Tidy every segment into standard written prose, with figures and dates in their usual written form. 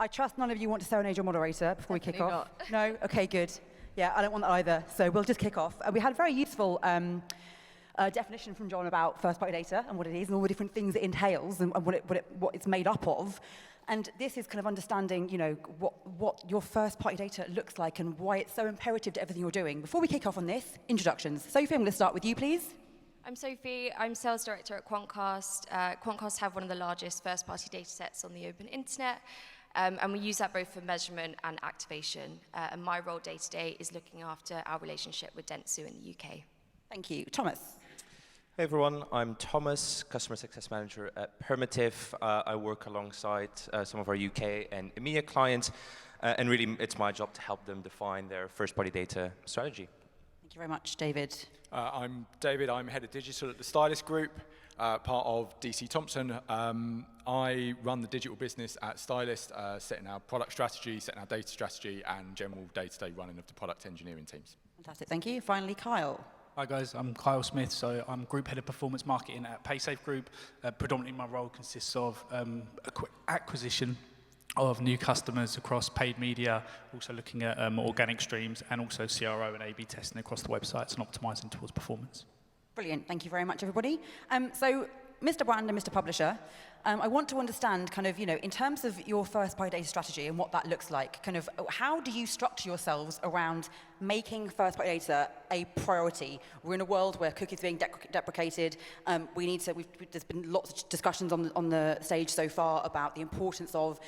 I trust none of you want to serenade your moderator before we kick off. Not. No? Okay, good. Yeah, I don't want that either. So we'll just kick off. We had a very useful definition from John about first-party data and what it is and all the different things it entails and what it's made up of. And this is kind of understanding, you know, what your first-party data looks like and why it's so imperative to everything you're doing. Before we kick off on this, introductions. Sophie, I'm going to start with you, please. I'm Sophie. I'm Sales Director at Quantcast. Quantcast have one of the largest first-party data sets on the open internet, and we use that both for measurement and activation. And my role day-to-day is looking after our relationship with Dentsu in the UK. Thank you. Thomas. Hey everyone, I'm Thomas, Customer Success Manager at Permitive. I work alongside some of our UK and EMEA clients, and really it's my job to help them define their first-party data strategy. Thank you very much, David. I'm David, I'm Head of Digital at the Stylist Group, part of DC Thompson. I run the digital business at Stylist, setting our product strategy, setting our data strategy, and general day-to-day running of the product engineering teams. Fantastic, thank you. Finally, Kyle. Hi guys, I'm Kyle Smith, so I'm Group Head of Performance Marketing at PaySafe Group. Predominantly my role consists of acquisition of new customers across paid media, also looking at organic streams and also CRO and A/B testing across the websites and optimizing towards performance. Brilliant, thank you very much everybody. So Mr. Brand and Mr. Publisher, I want to understand kind of, you know, in terms of your first-party data strategy and what that looks like, kind of how do you structure yourselves around making first-party data a priority? We're in a world where cookies are being deprecated. There's been lots of discussions on the stage so far about the importance of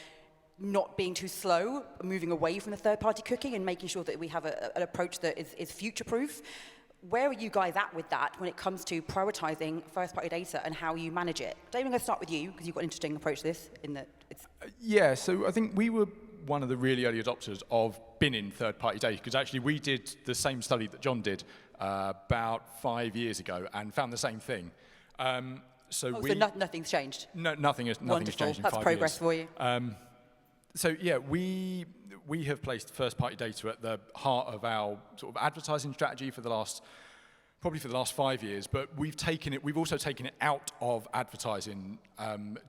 not being too slow, moving away from the third-party cookie and making sure that we have an approach that is future-proof. Where are you guys at with that when it comes to prioritizing first-party data and how you manage it? David, I'm going to start with you because you've got an interesting approach to this. Yeah, so I think we were one of the really early adopters of binning third-party data because actually we did the same study that John did about 5 years ago and found the same thing. So nothing's changed? No, nothing has changed in 5 years. That's progress for you. So yeah, we have placed first-party data at the heart of our sort of advertising strategy probably for the last 5 years. But we've also taken it out of advertising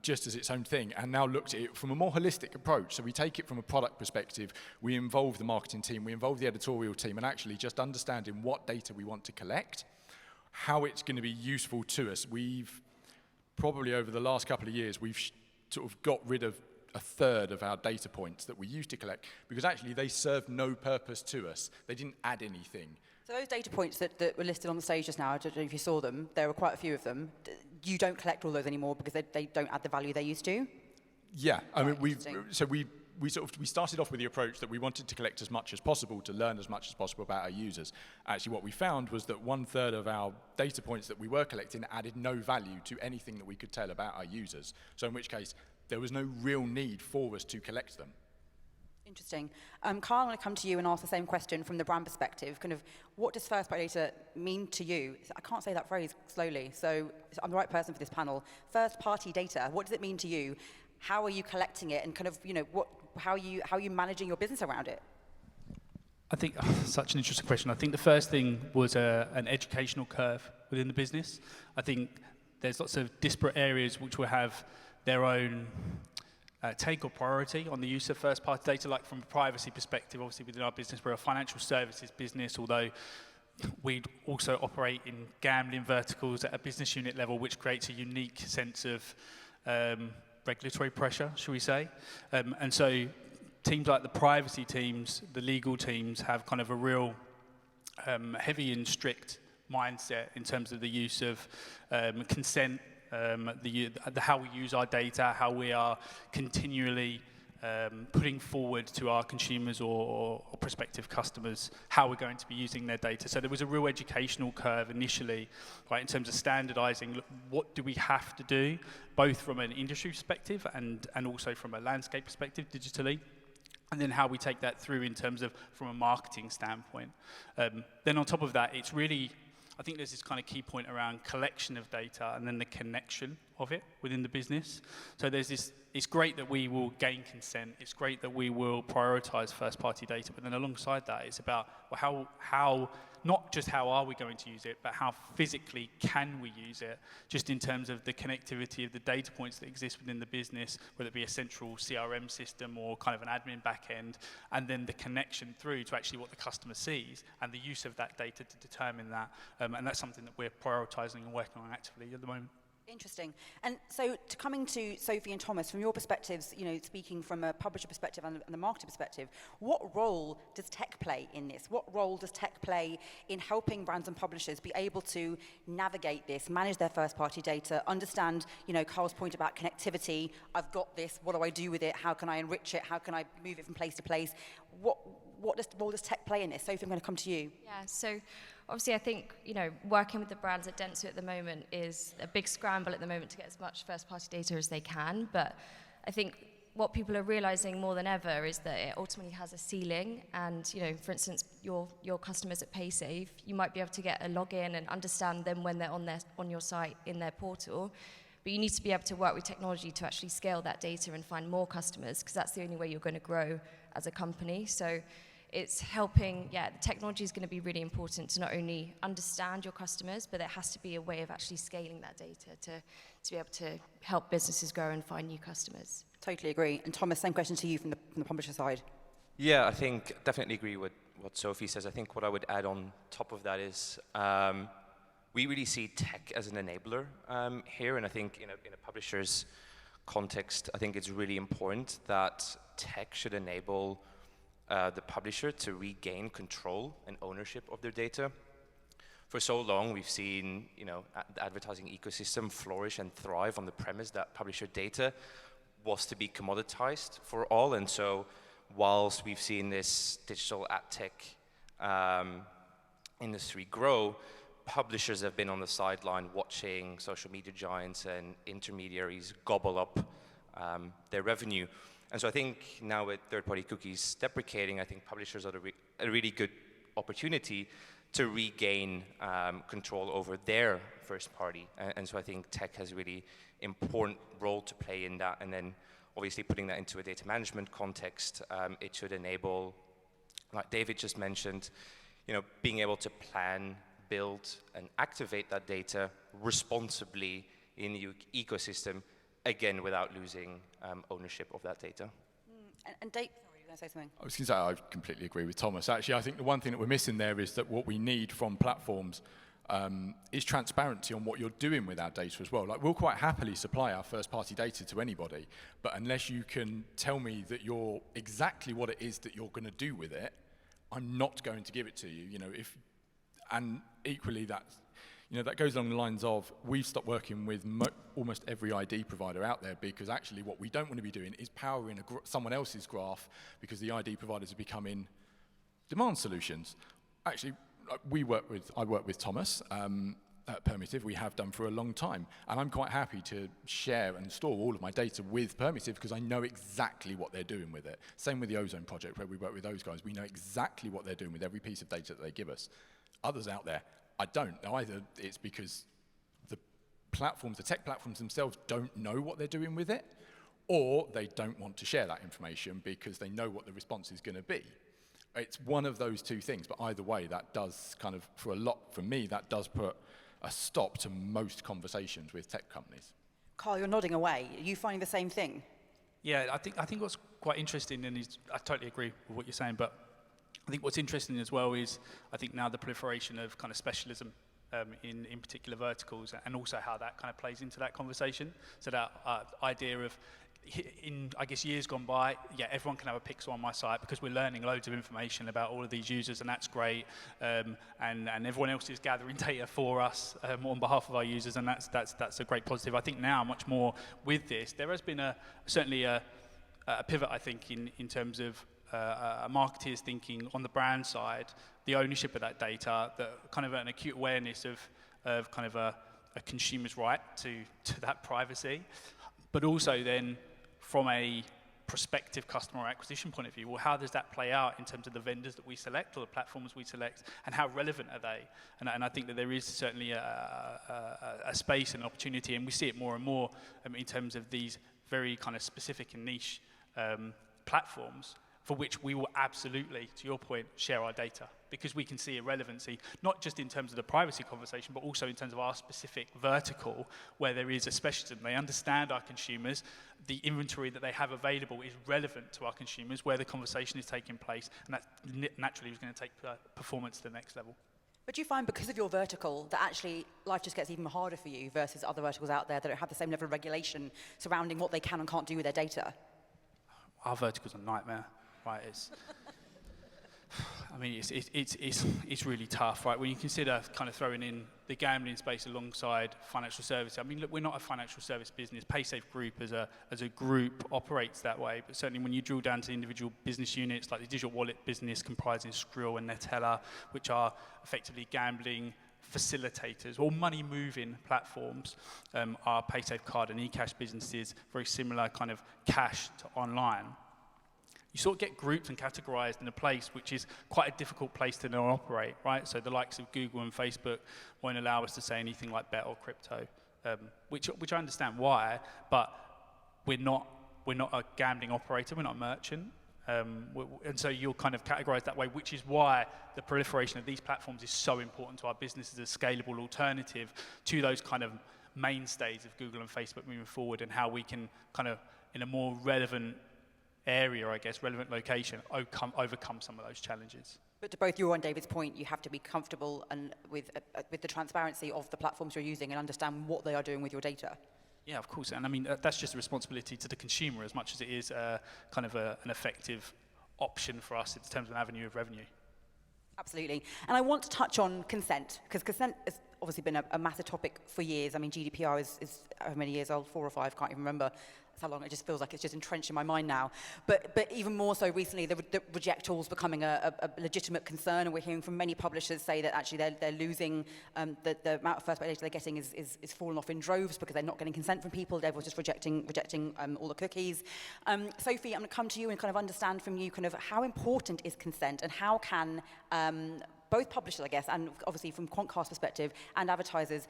just as its own thing, and now looked at it from a more holistic approach. So we take it from a product perspective. We involve the marketing team, we involve the editorial team, and actually just understanding what data we want to collect, how it's going to be useful to us. We've probably over the last couple of years we've sort of got rid of a third of our data points that we used to collect because actually they served no purpose to us. They didn't add anything. So those data points that were listed on the stage just now, I don't know if you saw them, there were quite a few of them. You don't collect all those anymore because they don't add the value they used to? Yeah, I mean, we started off with the approach that we wanted to collect as much as possible to learn as much as possible about our users. Actually, what we found was that 1/3 of our data points that we were collecting added no value to anything that we could tell about our users. So in which case, there was no real need for us to collect them. Interesting. Carl, I want to come to you and ask the same question from the brand perspective. Kind of, what does first-party data mean to you? I can't say that phrase slowly, so I'm the right person for this panel. First-party data, what does it mean to you? How are you collecting it, and kind of, you know, how are you managing your business around it? I think, such an interesting question. I think the first thing was an educational curve within the business. I think there's lots of disparate areas which will have their own take or priority on the use of first-party data, like from a privacy perspective. Obviously, within our business, we're a financial services business, although we also operate in gambling verticals at a business unit level, which creates a unique sense of regulatory pressure, shall we say. And so teams like the privacy teams, the legal teams, have kind of a real heavy and strict mindset in terms of the use of consent, how we use our data, how we are continually putting forward to our consumers or prospective customers how we're going to be using their data. So there was a real educational curve initially, right, in terms of standardizing what do we have to do, both from an industry perspective and also from a landscape perspective digitally, and then how we take that through in terms of from a marketing standpoint. Then on top of that, it's really, I think there's this kind of key point around collection of data and then the connection of it within the business. So there's this, it's great that we will gain consent, it's great that we will prioritize first-party data, but then alongside that, it's about, well, how not just how are we going to use it, but how physically can we use it, just in terms of the connectivity of the data points that exist within the business, whether it be a central CRM system or kind of an admin backend, and then the connection through to actually what the customer sees, and the use of that data to determine that. And that's something that we're prioritizing and working on actively at the moment. Interesting. And so coming to Sophie and Thomas, from your perspectives, speaking from a publisher perspective and the marketer perspective, what role does tech play in this? What role does tech play in helping brands and publishers be able to navigate this, manage their first-party data, understand, Carl's point about connectivity, I've got this, what do I do with it, how can I enrich it, how can I move it from place to place? What role does tech play in this? Sophie, I'm going to come to you. Yeah, so obviously I think, working with the brands at Dentsu at the moment is a big scramble at the moment to get as much first-party data as they can, but I think what people are realizing more than ever is that it ultimately has a ceiling, and, for instance, your customers at PaySave, you might be able to get a login and understand them when they're on your site in their portal, but you need to be able to work with technology to actually scale that data and find more customers, because that's the only way you're going to grow as a company. So it's helping, the technology is going to be really important to not only understand your customers, but there has to be a way of actually scaling that data to be able to help businesses grow and find new customers. Totally agree. And Thomas, same question to you from the publisher side. Yeah, I think definitely agree with what Sophie says. I think what I would add on top of that is we really see tech as an enabler here, and I think in a publisher's context, I think it's really important that tech should enable the publisher to regain control and ownership of their data. For so long, we've seen the advertising ecosystem flourish and thrive on the premise that publisher data was to be commoditized for all. And so whilst we've seen this digital ad tech industry grow, publishers have been on the sideline watching social media giants and intermediaries gobble up their revenue. And so I think now with third-party cookies deprecating, I think publishers are a really good opportunity to regain control over their first party. And so I think tech has a really important role to play in that. And then obviously putting that into a data management context, it should enable, like David just mentioned, being able to plan, build, and activate that data responsibly in the ecosystem, again, without losing ownership of that data. And Dave, sorry, you were going to say something? I was going to say, I completely agree with Thomas. Actually, I think the one thing that we're missing there is that what we need from platforms is transparency on what you're doing with our data as well. Like, we'll quite happily supply our first-party data to anybody, but unless you can tell me that you're exactly what it is that you're going to do with it, I'm not going to give it to you. And equally, that goes along the lines of, we've stopped working with almost every ID provider out there, because actually what we don't want to be doing is powering someone else's graph, because the ID providers are becoming demand solutions. Actually, I work with Thomas at Permutive. We have done for a long time, and I'm quite happy to share and store all of my data with Permutive because I know exactly what they're doing with it. Same with the Ozone project, where we work with those guys. We know exactly what they're doing with every piece of data that they give us. Others out there, I don't. Either it's because the tech platforms themselves don't know what they're doing with it, or they don't want to share that information because they know what the response is going to be. It's one of those two things, but either way, that does kind of, for me, that does put a stop to most conversations with tech companies. Carl, you're nodding away. Are you finding the same thing? Yeah, I think what's quite interesting, and I totally agree with what you're saying, but I think what's interesting as well is, I think now the proliferation of kind of specialism in particular verticals, and also how that kind of plays into that conversation. So that idea of, in, I guess, years gone by, everyone can have a pixel on my site because we're learning loads of information about all of these users, and that's great. And everyone else is gathering data for us on behalf of our users, and that's a great positive. I think now, much more with this, there has been certainly a pivot, I think, in terms of marketers thinking on the brand side, the ownership of that data, the kind of an acute awareness of kind of a consumer's right to that privacy, but also then from a prospective customer acquisition point of view, well, how does that play out in terms of the vendors that we select or the platforms we select, and how relevant are they? And I think that there is certainly a space and opportunity, and we see it more and more in terms of these very kind of specific and niche platforms, for which we will absolutely, to your point, share our data, because we can see a relevancy, not just in terms of the privacy conversation, but also in terms of our specific vertical, where there is a specialism. They understand our consumers, the inventory that they have available is relevant to our consumers, where the conversation is taking place, and that naturally is going to take performance to the next level. But do you find, because of your vertical, that actually life just gets even harder for you versus other verticals out there that don't have the same level of regulation surrounding what they can and can't do with their data? Our vertical's a nightmare, right? I mean, it's really tough, right? When you consider kind of throwing in the gambling space alongside financial services. I mean, look, we're not a financial service business. PaySafe Group as a group operates that way, but certainly when you drill down to individual business units, like the digital wallet business comprising Skrill and Neteller, which are effectively gambling facilitators or money-moving platforms, are PaySafe Card and eCash businesses, very similar kind of cash to online. You sort of get grouped and categorized in a place which is quite a difficult place to now operate, right? So the likes of Google and Facebook won't allow us to say anything like bet or crypto, which I understand why, but we're not a gambling operator, we're not a merchant. And so you're kind of categorized that way, which is why the proliferation of these platforms is so important to our business as a scalable alternative to those kind of mainstays of Google and Facebook moving forward, and how we can kind of, in a more relevant area, I guess, relevant location, overcome some of those challenges. But to both you and David's point, you have to be comfortable and with the transparency of the platforms you're using and understand what they are doing with your data. Yeah, of course, and I mean, that's just a responsibility to the consumer as much as it is kind of an effective option for us in terms of an avenue of revenue. Absolutely. And I want to touch on consent, because consent has obviously been a massive topic for years. I mean, GDPR is how many years old? 4 or 5, can't even remember. That's how long. It just feels like it's just entrenched in my mind now. But even more so recently, the reject tool is becoming a legitimate concern, and we're hearing from many publishers say that actually they're losing, the amount of first-party data they're getting is falling off in droves because they're not getting consent from people. Everyone's just rejecting all the cookies. Sophie, I'm going to come to you and kind of understand from you kind of how important is consent, and how can both publishers, I guess, and obviously from Quantcast's perspective, and advertisers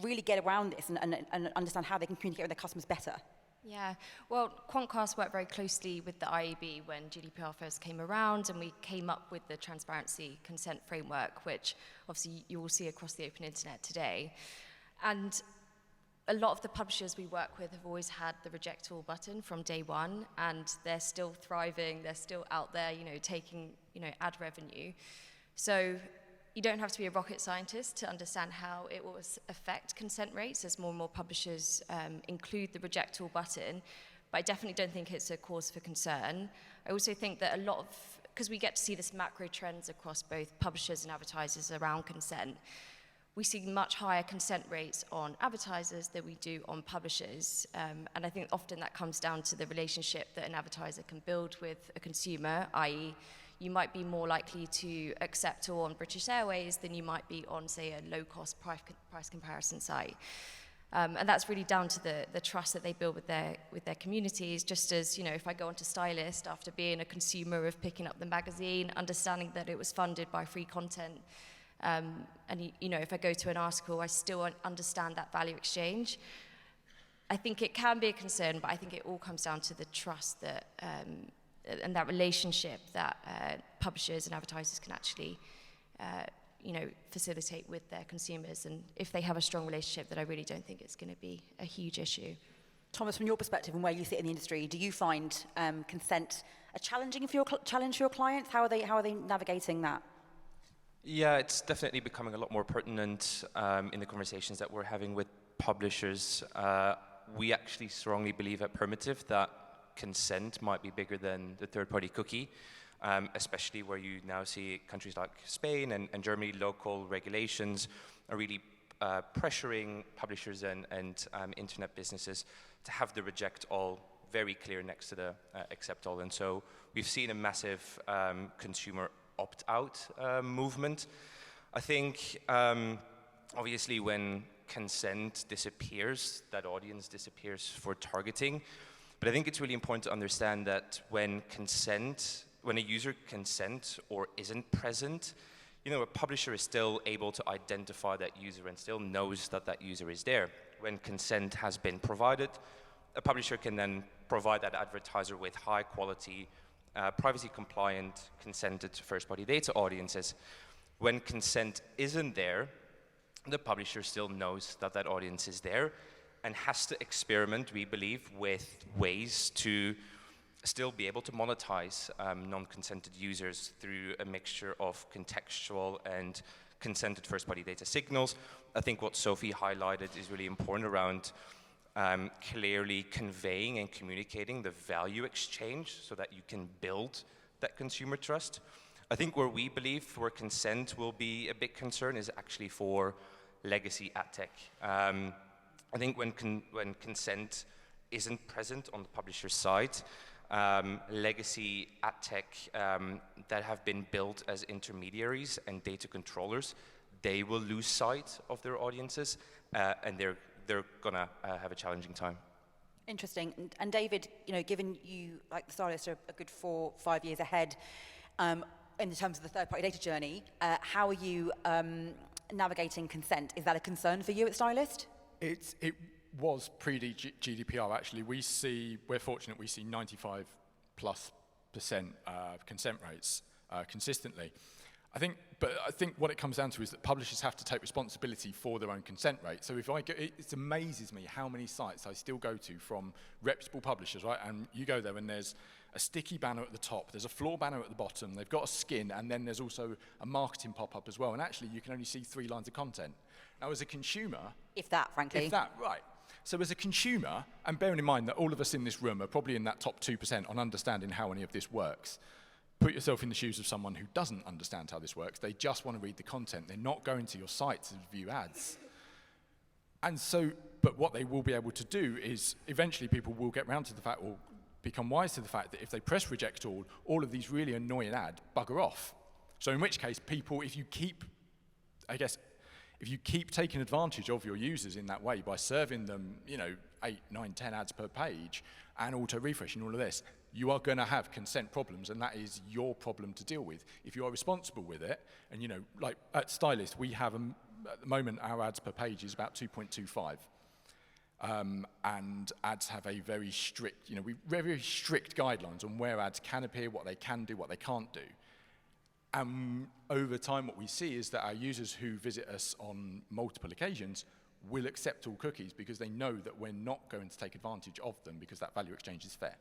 really get around this and understand how they can communicate with their customers better? Yeah, well, Quantcast worked very closely with the IAB when GDPR first came around, and we came up with the transparency consent framework, which obviously you will see across the open internet today. And a lot of the publishers we work with have always had the reject all button from day one, and they're still thriving, they're still out there, taking, ad revenue. So you don't have to be a rocket scientist to understand how it will affect consent rates as more and more publishers include the reject all button, but I definitely don't think it's a cause for concern. I also think that because we get to see this macro trends across both publishers and advertisers around consent, we see much higher consent rates on advertisers than we do on publishers. And I think often that comes down to the relationship that an advertiser can build with a consumer, i.e., you might be more likely to accept all on British Airways than you might be on, say, a low-cost price comparison site. And that's really down to the trust that they build with their communities, just as, if I go onto Stylist after being a consumer of picking up the magazine, understanding that it was funded by free content, and, if I go to an article, I still understand that value exchange. I think it can be a concern, but I think it all comes down to the trust that and that relationship that publishers and advertisers can actually, facilitate with their consumers. And if they have a strong relationship, then I really don't think it's going to be a huge issue. Thomas, from your perspective and where you sit in the industry, do you find consent a challenge for your clients? How are they navigating that? Yeah, it's definitely becoming a lot more pertinent in the conversations that we're having with publishers. We actually strongly believe at Permitive that consent might be bigger than the third-party cookie, especially where you now see countries like Spain and Germany, local regulations are really pressuring publishers and internet businesses to have the reject all very clear next to the accept all. And so we've seen a massive consumer opt-out movement. I think obviously when consent disappears, that audience disappears for targeting. But I think it's really important to understand that when a user consents or isn't present, a publisher is still able to identify that user and still knows that that user is there. When consent has been provided, a publisher can then provide that advertiser with high quality, privacy compliant, consented first-party data audiences. When consent isn't there, the publisher still knows that that audience is there and has to experiment, we believe, with ways to still be able to monetize non-consented users through a mixture of contextual and consented first-party data signals. I think what Sophie highlighted is really important around clearly conveying and communicating the value exchange so that you can build that consumer trust. I think where we believe where consent will be a big concern is actually for legacy ad tech. I think when consent isn't present on the publisher's side, legacy ad tech that have been built as intermediaries and data controllers, they will lose sight of their audiences, and they're gonna have a challenging time. Interesting. And David, given you, like the stylists, are a good 4-5 years ahead in terms of the third-party data journey, how are you navigating consent? Is that a concern for you at Stylist? It was pre-GDPR, actually. We're fortunate we see 95+% consent rates consistently. I think what it comes down to is that publishers have to take responsibility for their own consent rate. So it amazes me how many sites I still go to from reputable publishers, right? And you go there and there's a sticky banner at the top, there's a floor banner at the bottom, they've got a skin, and then there's also a marketing pop-up as well. And actually, you can only see 3 lines of content. Now, as a consumer... If that, frankly. If that, right. So as a consumer, and bearing in mind that all of us in this room are probably in that top 2% on understanding how any of this works, put yourself in the shoes of someone who doesn't understand how this works. They just want to read the content. They're not going to your site to view ads. And so, but what they will be able to do is eventually people will get round to the fact, or become wise to the fact that if they press reject all of these really annoying ads bugger off. So in which case, people, if you keep taking advantage of your users in that way by serving them, 8, 9, 10 ads per page and auto-refresh and all of this, you are going to have consent problems, and that is your problem to deal with. If you are responsible with it, and like at Stylist, we have, at the moment, our ads per page is about 2.25. And ads have a very strict, very strict guidelines on where ads can appear, what they can do, what they can't do. And over time, what we see is that our users who visit us on multiple occasions will accept all cookies because they know that we're not going to take advantage of them because that value exchange is fair.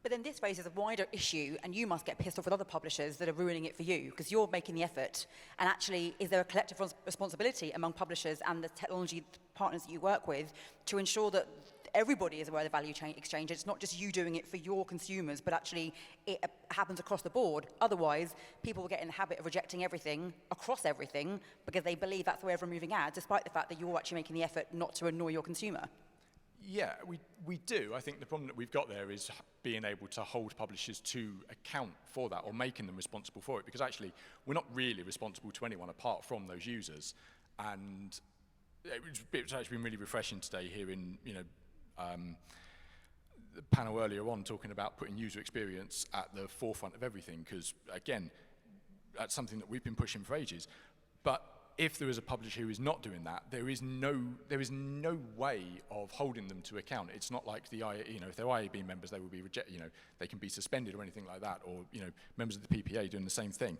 But then this raises a wider issue, and you must get pissed off with other publishers that are ruining it for you because you're making the effort. And actually, is there a collective responsibility among publishers and the technology partners that you work with to ensure that everybody is aware of the value chain exchange? It's not just you doing it for your consumers, but actually it happens across the board. Otherwise, people will get in the habit of rejecting everything across everything because they believe that's the way of removing ads, despite the fact that you're actually making the effort not to annoy your consumer. Yeah, we do. I think the problem that we've got there is being able to hold publishers to account for that or making them responsible for it, because actually we're not really responsible to anyone apart from those users. And it's actually been really refreshing today hearing, the panel earlier on talking about putting user experience at the forefront of everything, because again, that's something that we've been pushing for ages. But if there is a publisher who is not doing that, there is no way of holding them to account. It's not like if they're IAB members, they will be they can be suspended or anything like that, or members of the PPA doing the same thing.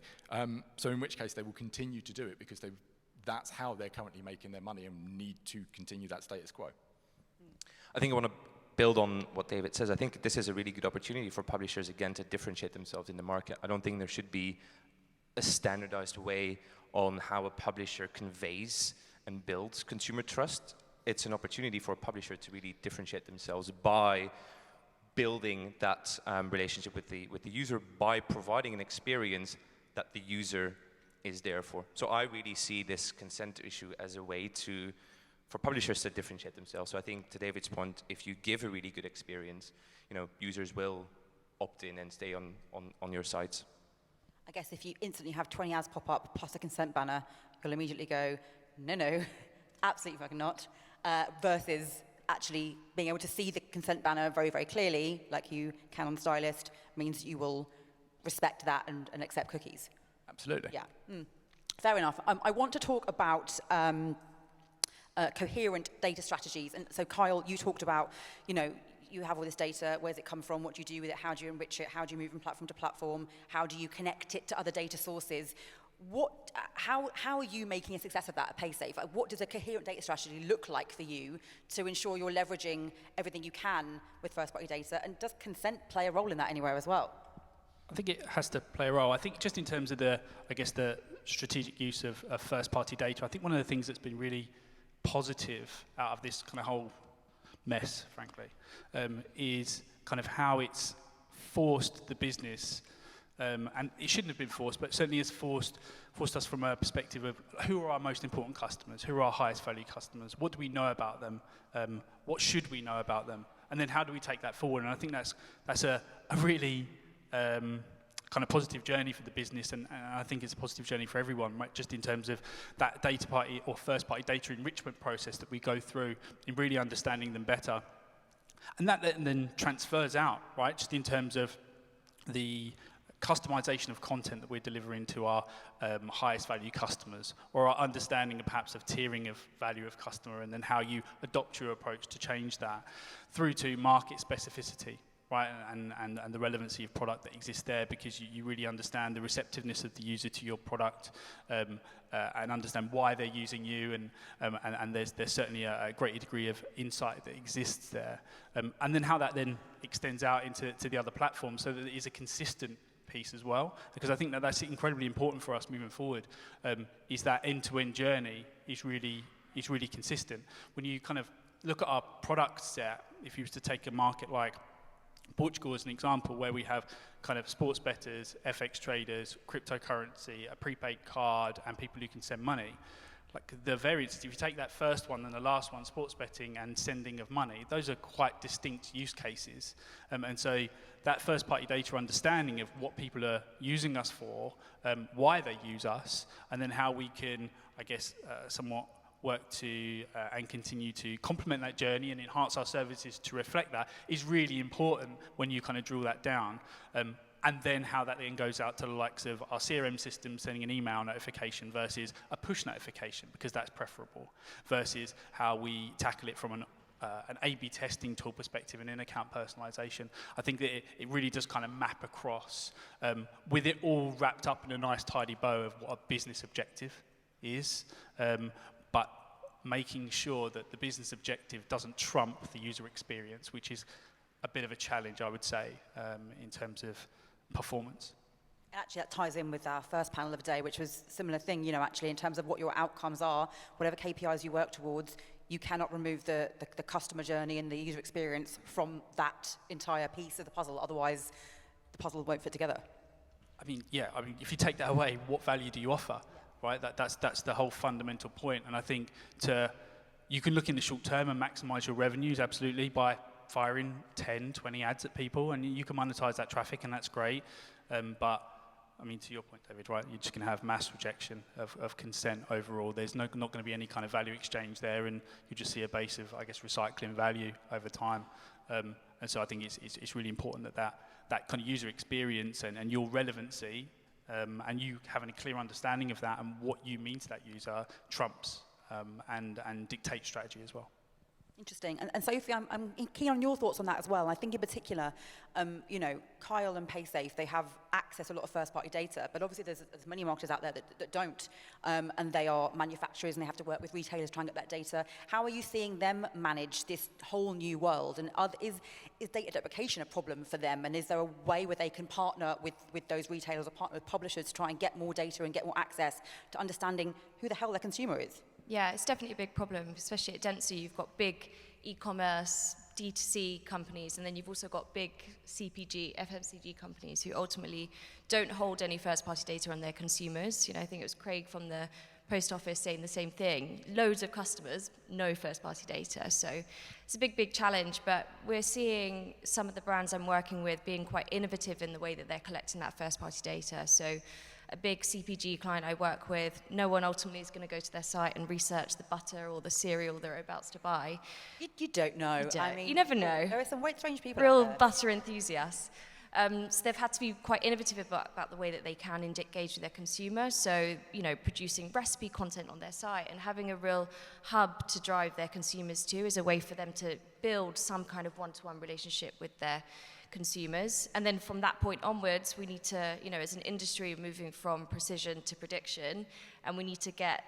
So in which case they will continue to do it because that's how they're currently making their money and need to continue that status quo. I think I want to build on what David says. I think this is a really good opportunity for publishers, again, to differentiate themselves in the market. I don't think there should be a standardized way on how a publisher conveys and builds consumer trust. It's an opportunity for a publisher to really differentiate themselves by building that relationship with the user, by providing an experience that the user is there for. So I really see this consent issue as a way for publishers to differentiate themselves. So I think, to David's point, if you give a really good experience, users will opt in and stay on your sites. I guess if you instantly have 20 ads pop up plus a consent banner, you'll immediately go, no, absolutely fucking not, versus actually being able to see the consent banner very, very clearly, like you can on the stylist, means you will respect that and accept cookies. Absolutely. Yeah. Fair enough. I want to talk about coherent data strategies. And so, Kyle, you talked about, you have all this data, where does it come from, what do you do with it, how do you enrich it, how do you move from platform to platform, how do you connect it to other data sources? How are you making a success of that at PaySafe? Like, what does a coherent data strategy look like for you to ensure you're leveraging everything you can with first-party data? And does consent play a role in that anywhere as well? I think it has to play a role. I think just in terms of the strategic use of first-party data, I think one of the things that's been really positive out of this kind of whole mess, frankly, is kind of how it's forced the business, and it shouldn't have been forced, but certainly has forced us from a perspective of who are our most important customers, who are our highest value customers, what do we know about them, what should we know about them, and then how do we take that forward? And I think that's a really kind of positive journey for the business, and I think it's a positive journey for everyone, right? Just in terms of that data party or first party data enrichment process that we go through in really understanding them better. And that then transfers out, right? Just in terms of the customization of content that we're delivering to our highest value customers, or our understanding perhaps of tiering of value of customer, and then how you adopt your approach to change that through to market specificity, right, and the relevancy of product that exists there, because you really understand the receptiveness of the user to your product, and understand why they're using you, and there's certainly a greater degree of insight that exists there, and then how that then extends out into the other platforms, so that it is a consistent piece as well, because I think that's incredibly important for us moving forward, is that end-to-end journey is really consistent. When you kind of look at our product set, if you was to take a market like Portugal as an example, where we have kind of sports bettors, FX traders, cryptocurrency, a prepaid card, and people who can send money. Like the variance, if you take that first one and the last one, sports betting and sending of money, those are quite distinct use cases. And so that first party data understanding of what people are using us for, why they use us, and then how we can, I guess, somewhat work to and continue to complement that journey and enhance our services to reflect that is really important when you kind of drill that down. And then how that then goes out to the likes of our CRM system sending an email notification versus a push notification, because that's preferable, versus how we tackle it from an A/B testing tool perspective and in-account personalization. I think that it really does kind of map across, with it all wrapped up in a nice tidy bow of what a business objective is, but making sure that the business objective doesn't trump the user experience, which is a bit of a challenge, I would say, in terms of performance. Actually, that ties in with our first panel of the day, which was a similar thing, actually, in terms of what your outcomes are, whatever KPIs you work towards, you cannot remove the customer journey and the user experience from that entire piece of the puzzle. Otherwise, the puzzle won't fit together. I mean, if you take that away, what value do you offer? Right, that's the whole fundamental point. And I think you can look in the short term and maximize your revenues, absolutely, by firing 10, 20 ads at people, and you can monetize that traffic, and that's great. But I mean, to your point, David, right, you're just going to have mass rejection of consent overall. There's not going to be any kind of value exchange there, and you just see a base of, I guess, recycling value over time. And so I think it's really important that kind of user experience and your relevancy, and you having a clear understanding of that and what you mean to that user trumps and dictates strategy as well. Interesting. And Sophie, I'm keen on your thoughts on that as well. I think in particular, Kyle and PaySafe, they have access to a lot of first-party data, but obviously there's many marketers out there that don't, and they are manufacturers and they have to work with retailers to try and get that data. How are you seeing them manage this whole new world? And is data deprecation a problem for them? And is there a way where they can partner with those retailers or partner with publishers to try and get more data and get more access to understanding who the hell their consumer is? Yeah, it's definitely a big problem, especially at Dentsu. You've got big e-commerce, D2C companies, and then you've also got big CPG, FMCG companies who ultimately don't hold any first-party data on their consumers. I think it was Craig from the post office saying the same thing. Loads of customers, no first-party data. So it's a big, big challenge, but we're seeing some of the brands I'm working with being quite innovative in the way that they're collecting that first-party data. So a big CPG client I work with, no one ultimately is going to go to their site and research the butter or the cereal they're about to buy. You don't know. You don't. I mean, You never know. There are some quite strange people Real out there. butter enthusiasts. So they've had to be quite innovative about the way that they can engage with their consumer. So, producing recipe content on their site and having a real hub to drive their consumers to is a way for them to build some kind of one-to-one relationship with their consumers. And then from that point onwards, we need to, as an industry, moving from precision to prediction, and we need to get,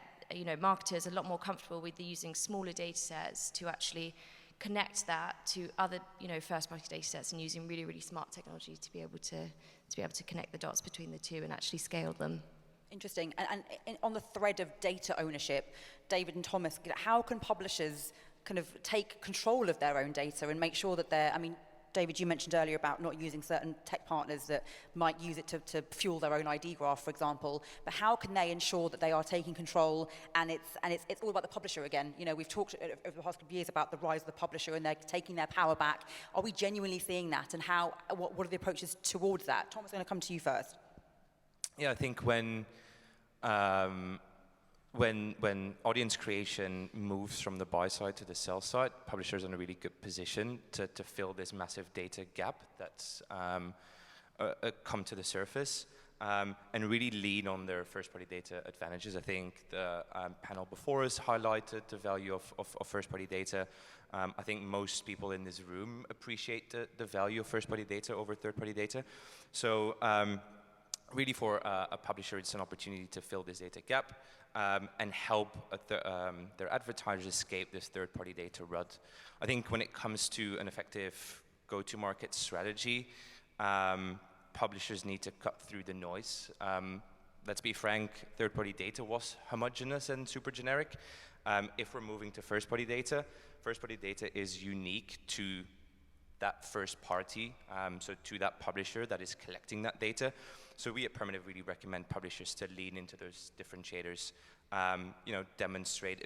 marketers a lot more comfortable with using smaller data sets to actually connect that to other, first-party data sets, and using really, really smart technology to be able to connect the dots between the two and actually scale them. Interesting. And on the thread of data ownership, David and Thomas, how can publishers kind of take control of their own data and make sure that David, you mentioned earlier about not using certain tech partners that might use it to fuel their own ID graph, for example. But how can they ensure that they are taking control? And it's all about the publisher again. We've talked over the past couple of years about the rise of the publisher and they're taking their power back. Are we genuinely seeing that? And what are the approaches towards that? Thomas, I'm going to come to you first. Yeah, I think when audience creation moves from the buy side to the sell side, publishers are in a really good position to fill this massive data gap that's come to the surface and really lean on their first-party data advantages. I think the panel before us highlighted the value of first-party data. I think most people in this room appreciate the value of first-party data over third-party data. So really for a publisher, it's an opportunity to fill this data gap and help their advertisers escape this third-party data rut. I think when it comes to an effective go-to-market strategy, publishers need to cut through the noise. Let's be frank, third-party data was homogeneous and super generic. If we're moving to first-party data is unique to that first party, so to that publisher that is collecting that data. So we at Permanent really recommend publishers to lean into those differentiators, demonstrate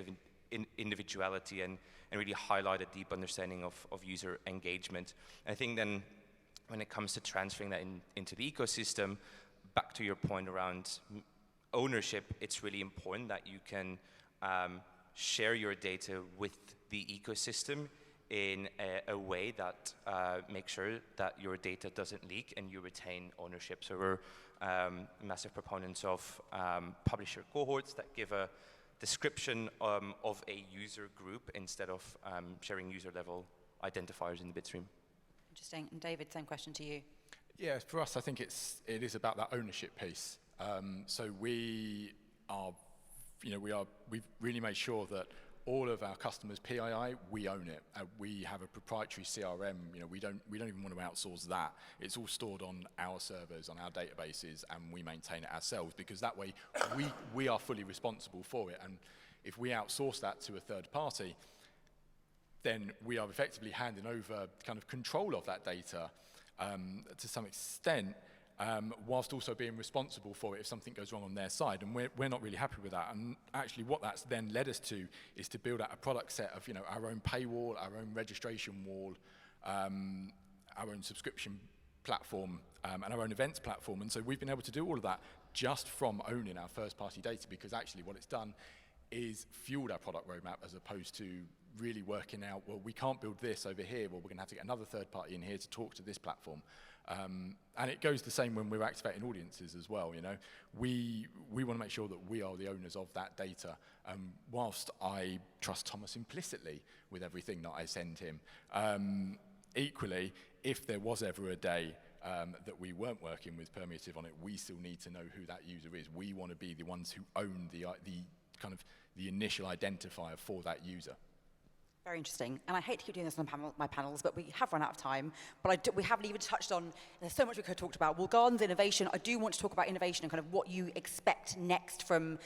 individuality and really highlight a deep understanding of user engagement. I think then when it comes to transferring that into the ecosystem, back to your point around ownership, it's really important that you can share your data with the ecosystem in a way that makes sure that your data doesn't leak and you retain ownership. So we're massive proponents of publisher cohorts that give a description of a user group instead of sharing user-level identifiers in the bid stream. Interesting. And David, same question to you. Yeah, for us, I think it is about that ownership piece. So we've really made sure that all of our customers' PII, we own it. We have a proprietary CRM. We don't even want to outsource that. It's all stored on our servers, on our databases, and we maintain it ourselves because that way we are fully responsible for it. And if we outsource that to a third party, then we are effectively handing over kind of control of that data to some extent, whilst also being responsible for it if something goes wrong on their side. And we're not really happy with that. And actually what that's then led us to is to build out a product set of our own paywall, our own registration wall, our own subscription platform, and our own events platform. And so we've been able to do all of that just from owning our first-party data, because actually what it's done is fueled our product roadmap as opposed to really working out, well, we can't build this over here, well, we're going to have to get another third party in here to talk to this platform. And it goes the same when we're activating audiences as well. We want to make sure that we are the owners of that data. Whilst I trust Thomas implicitly with everything that I send him, equally, if there was ever a day that we weren't working with Permeative on it, we still need to know who that user is. We want to be the ones who own the kind of the initial identifier for that user. Very interesting. And I hate to keep doing this on my panels, but we have run out of time. But we haven't even touched on, there's so much we could have talked about. Well, Gardens innovation, I do want to talk about innovation and kind of what you expect next from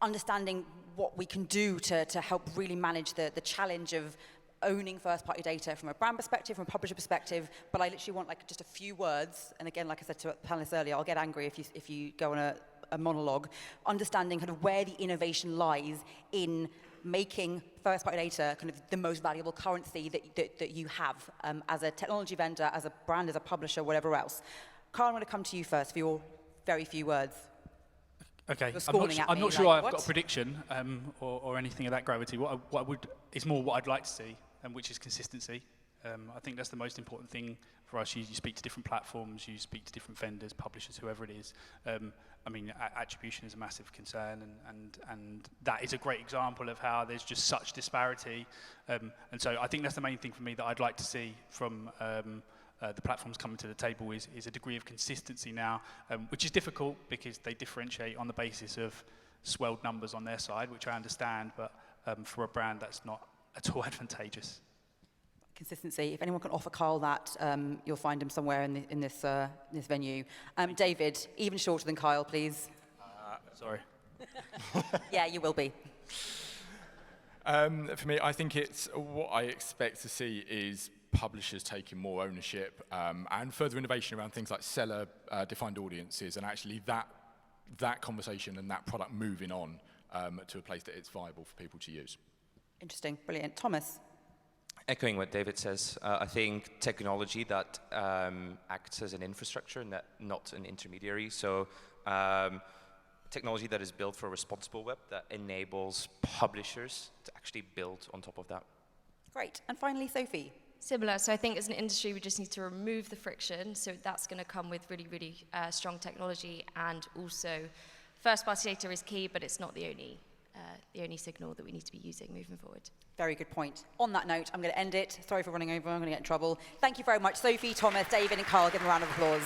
understanding what we can do to help really manage the challenge of owning first-party data from a brand perspective, from a publisher perspective. But I literally want just a few words. And again, like I said to panelists earlier, I'll get angry if you go on a monologue. Understanding kind of where the innovation lies in making first-party data kind of the most valuable currency that you have as a technology vendor, as a brand, as a publisher, whatever else. Carl, I'm going to come to you first for your very few words. Okay, You're scorning at I'm me, not sure like, I've what? got a prediction or anything of that gravity. What I would, it's more what I'd like to see, which is consistency. I think that's the most important thing for us. You speak to different platforms, you speak to different vendors, publishers, whoever it is. I mean, attribution is a massive concern, and that is a great example of how there's just such disparity. And so I think that's the main thing for me that I'd like to see from the platforms coming to the table is a degree of consistency now, which is difficult because they differentiate on the basis of swelled numbers on their side, which I understand, but for a brand that's not at all advantageous. Consistency. If anyone can offer Carl that, you'll find him somewhere in this venue. David, even shorter than Kyle, please. Sorry. Yeah, you will be. For me, I think it's what I expect to see is publishers taking more ownership and further innovation around things like seller defined audiences, and actually that conversation and that product moving on to a place that it's viable for people to use. Interesting, brilliant. Thomas? Echoing what David says, I think technology that acts as an infrastructure and not an intermediary. So technology that is built for a responsible web that enables publishers to actually build on top of that. Great. And finally, Sophie? Similar. So I think as an industry, we just need to remove the friction. So that's going to come with really, really strong technology, and also first-party data is key, but it's not the only signal that we need to be using moving forward. Very good point. On that note, I'm going to end it. Sorry for running over. I'm going to get in trouble. Thank you very much, Sophie, Thomas, David, and Carl. Give them a round of applause.